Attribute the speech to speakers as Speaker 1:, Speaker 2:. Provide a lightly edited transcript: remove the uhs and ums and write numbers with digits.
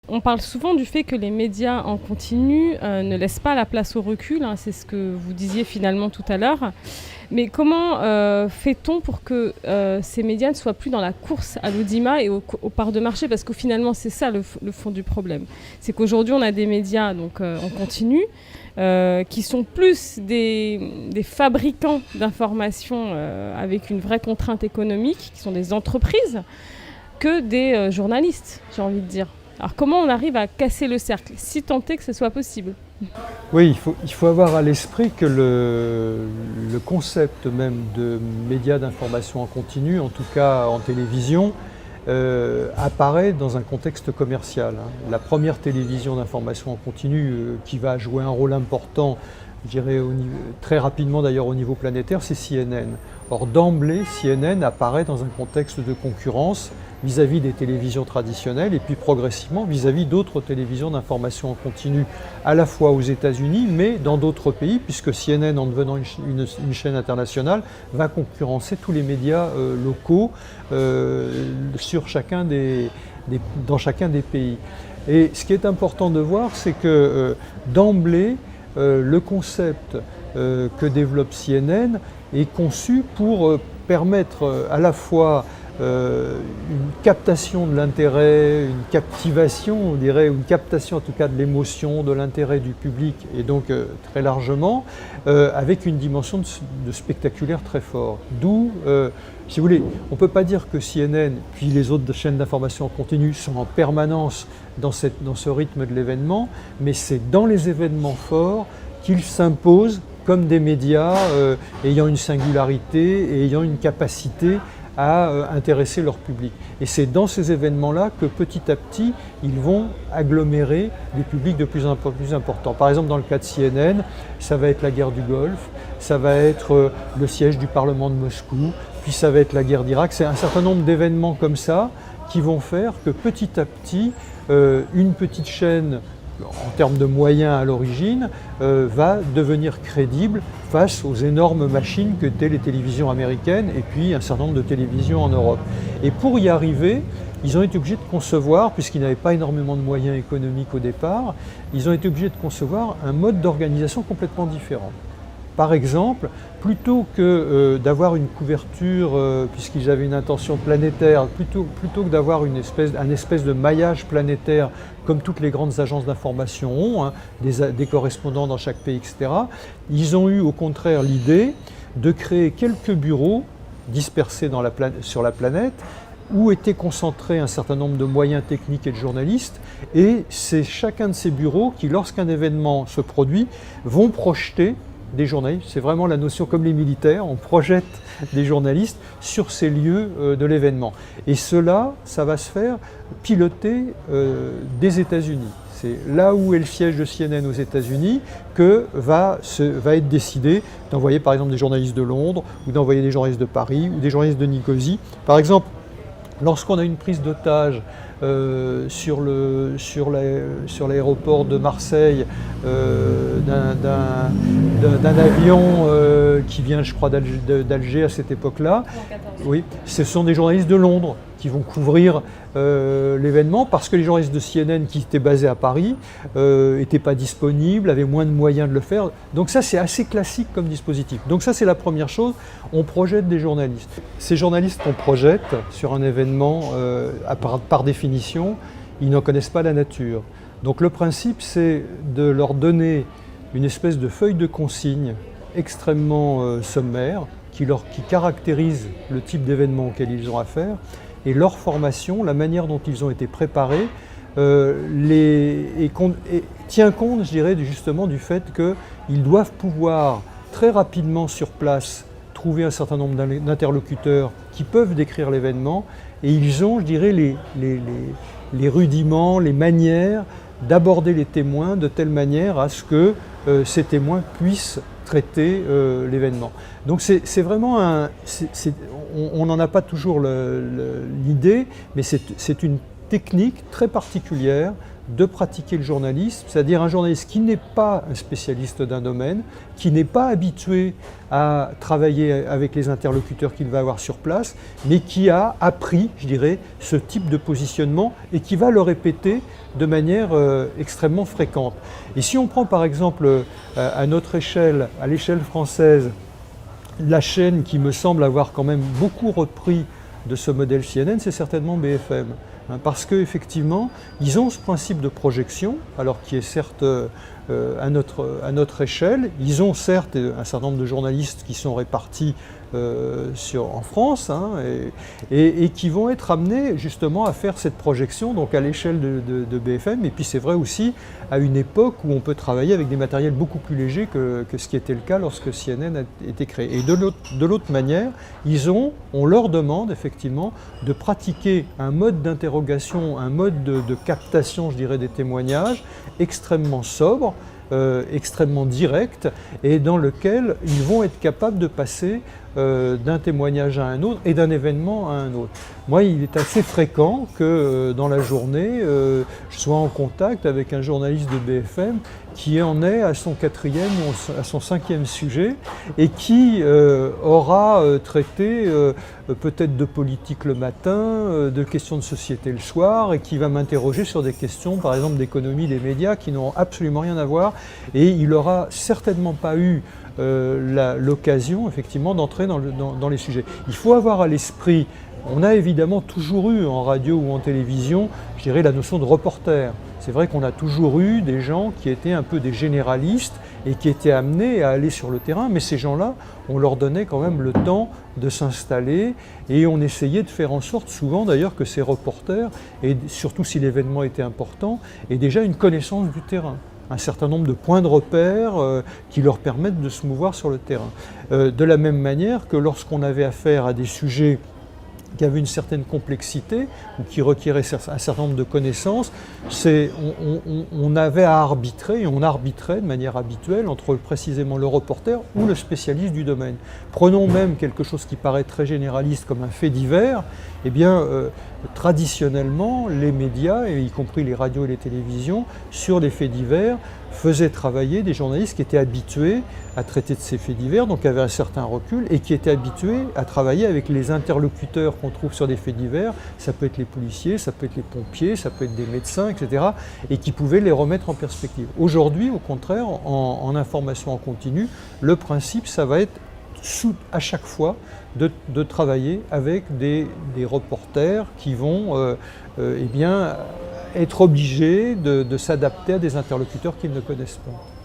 Speaker 1: On parle souvent du fait que les médias en continu ne laissent pas la place au recul, hein, c'est ce que vous disiez finalement tout à l'heure. Mais comment fait-on pour que ces médias ne soient plus dans la course à l'audimat et aux parts de marché? Parce que finalement, c'est ça le fond du problème. C'est qu'aujourd'hui, on a des médias donc, en continu qui sont plus des fabricants d'informations avec une vraie contrainte économique, qui sont des entreprises, que des journalistes, j'ai envie de dire. Alors comment on arrive à casser le cercle, si tant est que ce soit possible?
Speaker 2: Oui, il faut avoir à l'esprit que le concept même de médias d'information en continu, en tout cas en télévision, apparaît dans un contexte commercial, hein. La première télévision d'information en continu qui va jouer un rôle important, je dirais très rapidement d'ailleurs au niveau planétaire, c'est CNN. Or d'emblée, CNN apparaît dans un contexte de concurrence vis-à-vis des télévisions traditionnelles et puis progressivement vis-à-vis d'autres télévisions d'information en continu, à la fois aux États-Unis mais dans d'autres pays, puisque CNN, en devenant une chaîne internationale, va concurrencer tous les médias locaux sur dans chacun des pays. Et ce qui est important de voir, c'est que d'emblée, le concept que développe CNN est conçu pour permettre à la fois une captation de l'intérêt, une captivation, on dirait, une captation en tout cas de l'émotion, de l'intérêt du public, et donc très largement, avec une dimension de spectaculaire très fort. D'où, si vous voulez, on ne peut pas dire que CNN, puis les autres chaînes d'information en continu sont en permanence dans ce rythme de l'événement, mais c'est dans les événements forts qu'ils s'imposent comme des médias ayant une singularité et ayant une capacité à intéresser leur public. Et c'est dans ces événements-là que petit à petit, ils vont agglomérer des publics de plus en plus importants. Par exemple, dans le cas de CNN, ça va être la guerre du Golfe, ça va être le siège du Parlement de Moscou, puis ça va être la guerre d'Irak. C'est un certain nombre d'événements comme ça qui vont faire que petit à petit, une petite chaîne, en termes de moyens à l'origine, va devenir crédible face aux énormes machines que étaient les télévisions américaines et puis un certain nombre de télévisions en Europe. Et pour y arriver, ils ont été obligés de concevoir, puisqu'ils n'avaient pas énormément de moyens économiques au départ, ils ont été obligés de concevoir un mode d'organisation complètement différent. Par exemple, plutôt que d'avoir une couverture, puisqu'ils avaient une intention planétaire, plutôt que d'avoir un espèce de maillage planétaire comme toutes les grandes agences d'information ont, hein, des correspondants dans chaque pays, etc., ils ont eu au contraire l'idée de créer quelques bureaux dispersés sur la planète où étaient concentrés un certain nombre de moyens techniques et de journalistes, et c'est chacun de ces bureaux qui, lorsqu'un événement se produit, vont projeter des journalistes. C'est vraiment la notion comme les militaires, on projette des journalistes sur ces lieux de l'événement. Et cela, ça va se faire piloter des États-Unis. C'est là où est le siège de CNN aux États-Unis que va être décidé d'envoyer par exemple des journalistes de Londres, ou d'envoyer des journalistes de Paris, ou des journalistes de Nicosie. Par exemple, lorsqu'on a une prise d'otage sur l'aéroport de Marseille d'un avion qui vient, je crois, d'Alger à cette époque-là. Oui, ce sont des journalistes de Londres qui vont couvrir l'événement parce que les journalistes de CNN qui étaient basés à Paris n'étaient pas disponibles, avaient moins de moyens de le faire. Donc ça, c'est assez classique comme dispositif. Donc ça, c'est la première chose, on projette des journalistes. Ces journalistes qu'on projette sur un événement, par définition, ils n'en connaissent pas la nature. Donc le principe, c'est de leur donner une espèce de feuille de consigne extrêmement sommaire qui caractérise le type d'événement auquel ils ont affaire, et leur formation, la manière dont ils ont été préparés, tient compte, je dirais, justement du fait qu'ils doivent pouvoir très rapidement sur place trouver un certain nombre d'interlocuteurs qui peuvent décrire l'événement, et ils ont, je dirais, les rudiments, les manières d'aborder les témoins de telle manière à ce que ces témoins puissent traiter l'événement. Donc c'est vraiment on n'en a pas toujours l'idée, mais c'est une technique très particulière de pratiquer le journalisme, c'est-à-dire un journaliste qui n'est pas un spécialiste d'un domaine, qui n'est pas habitué à travailler avec les interlocuteurs qu'il va avoir sur place, mais qui a appris, je dirais, ce type de positionnement et qui va le répéter de manière extrêmement fréquente. Et si on prend par exemple à notre échelle, à l'échelle française, la chaîne qui me semble avoir quand même beaucoup repris de ce modèle CNN, c'est certainement BFM. Parce qu'effectivement, ils ont ce principe de projection, alors qui est certes à notre échelle. Ils ont certes un certain nombre de journalistes qui sont répartis en France et qui vont être amenés justement à faire cette projection donc à l'échelle de BFM. Et puis c'est vrai aussi à une époque où on peut travailler avec des matériels beaucoup plus légers que ce qui était le cas lorsque CNN a été créé. Et de l'autre manière, on leur demande effectivement de pratiquer un mode d'interrogation, un mode de captation, je dirais, des témoignages extrêmement sobre, extrêmement direct, et dans lequel ils vont être capables de passer d'un témoignage à un autre et d'un événement à un autre. Moi, il est assez fréquent que dans la journée, je sois en contact avec un journaliste de BFM qui en est à son 4e ou à son 5e sujet et qui aura traité peut-être de politique le matin, de questions de société le soir, et qui va m'interroger sur des questions, par exemple, d'économie des médias qui n'ont absolument rien à voir, et il n'aura certainement pas eu l'occasion effectivement d'entrer dans les sujets. Il faut avoir à l'esprit, on a évidemment toujours eu en radio ou en télévision, je dirais, la notion de reporter. C'est vrai qu'on a toujours eu des gens qui étaient un peu des généralistes et qui étaient amenés à aller sur le terrain, mais ces gens-là, on leur donnait quand même le temps de s'installer et on essayait de faire en sorte, souvent d'ailleurs, que ces reporters, et surtout si l'événement était important, aient déjà une connaissance du terrain, un certain nombre de points de repère qui leur permettent de se mouvoir sur le terrain. De la même manière que lorsqu'on avait affaire à des sujets qui avaient une certaine complexité ou qui requéraient un certain nombre de connaissances, on avait à arbitrer, et on arbitrait de manière habituelle entre précisément le reporter ou le spécialiste du domaine. Prenons même quelque chose qui paraît très généraliste comme un fait divers. Eh bien, traditionnellement, les médias, y compris les radios et les télévisions, sur les faits divers, faisaient travailler des journalistes qui étaient habitués à traiter de ces faits divers, donc avaient un certain recul, et qui étaient habitués à travailler avec les interlocuteurs qu'on trouve sur des faits divers. Ça peut être les policiers, ça peut être les pompiers, ça peut être des médecins, etc., et qui pouvaient les remettre en perspective. Aujourd'hui, au contraire, en information en continu, le principe, ça va être à chaque fois de travailler avec des reporters qui vont eh bien, être obligés de s'adapter à des interlocuteurs qu'ils ne connaissent pas.